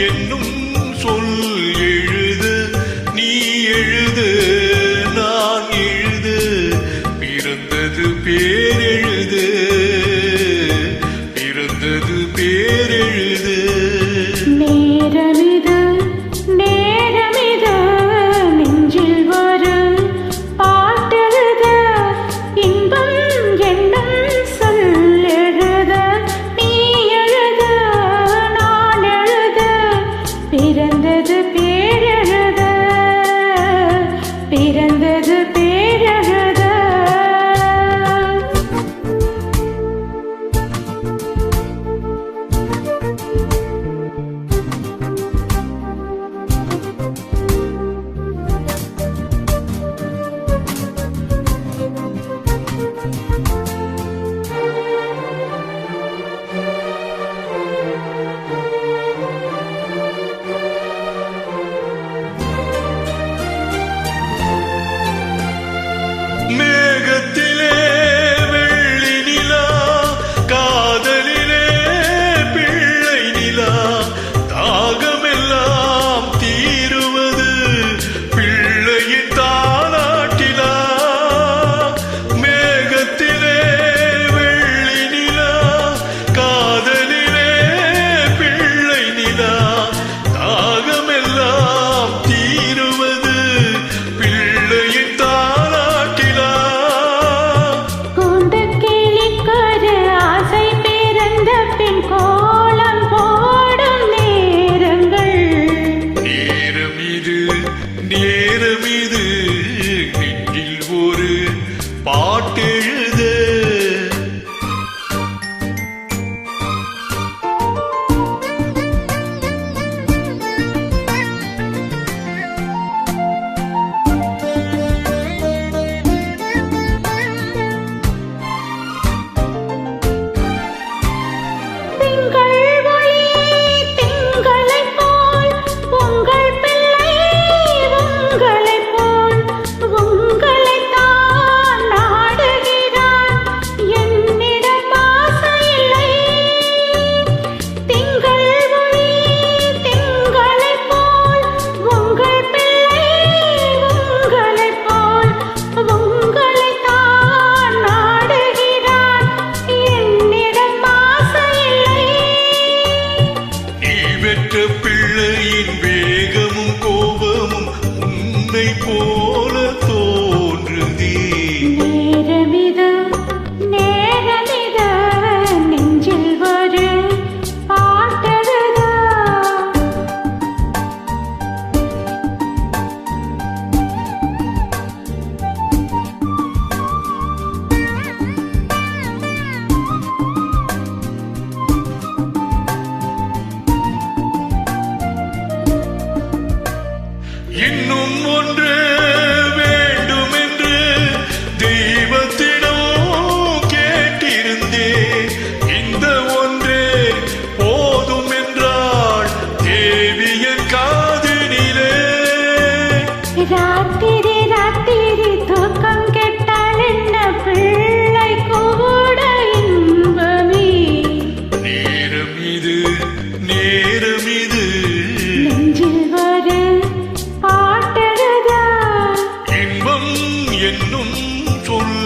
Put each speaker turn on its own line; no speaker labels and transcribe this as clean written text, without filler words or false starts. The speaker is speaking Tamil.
என்னும் சொல் எழுது, நீ எழுது நான் எழுது, பிறந்தது பேரெழுது, பிறந்தது பேரெழுது.
நேரமிது நேரமிது நெஞ்சில் ஒரு பாட்டெழுத, இன்பம் என்னும் சொல் எழுத, நீ எழுத நான் எழுத, பிறந்தது பேரெழுத, பிறந்தது பேரெழுத.
மேகத்திலே வெள்ளி நிலா, காதலிலே பிள்ளை நிலா, தாகமெல்லாம் தீருவது பிள்ளையின் தாலாட்டிலா. மேகத்திலே வெள்ளி நிலா, காதலிலே பிள்ளை நிலா, தாகமெல்லாம் தீருவது பிள்ளையின் தாலாட்டிலா.
கூண்டுக்கிளிக்கொரு ஆசை பிறந்த பின் கோலம் போடும் நேரங்கள்.
நேரமிது நேரமிது நெஞ்சில் ஒரு பாட்டெழுத.
திங்கள் ஒளி திங்களைப் போல், உங்கள் பிள்ளை உங்களைப் போல், உங்களைத்தான் நாடுகிறான், என்னிடம் ஆசை இல்லை. திங்கள் ஒளி திங்களைப் போல், உங்கள் பிள்ளை உங்களைப் போல், உங்களைத்தான் நாடுகிறான், என்னிடம் ஆசை இல்லை.
நீ பெற்ற பிள்ளையின் வேகமும் கோபமும் உன்னை போல தோன்றுதே.
நேரமிது நேரமிது நெஞ்சில் ஒரு பாட்டெழுத.
இன்னும் ஒன்று வேண்டுமென்று தெய்வத்திடம் கேட்டிருந்தேன், இந்த ஒன்றே போதும் என்றாள் தேவியன் காதினிலே.
ராத்திரி ராத்திரி தூக்கம் கெட்டால் என்ன, பிள்ளை கூட இன்பமே.
நேரமிது நேரமிது
நெஞ்சில் ஒரு பாட்டெழுத,
இன்பம் என்னும் சொல்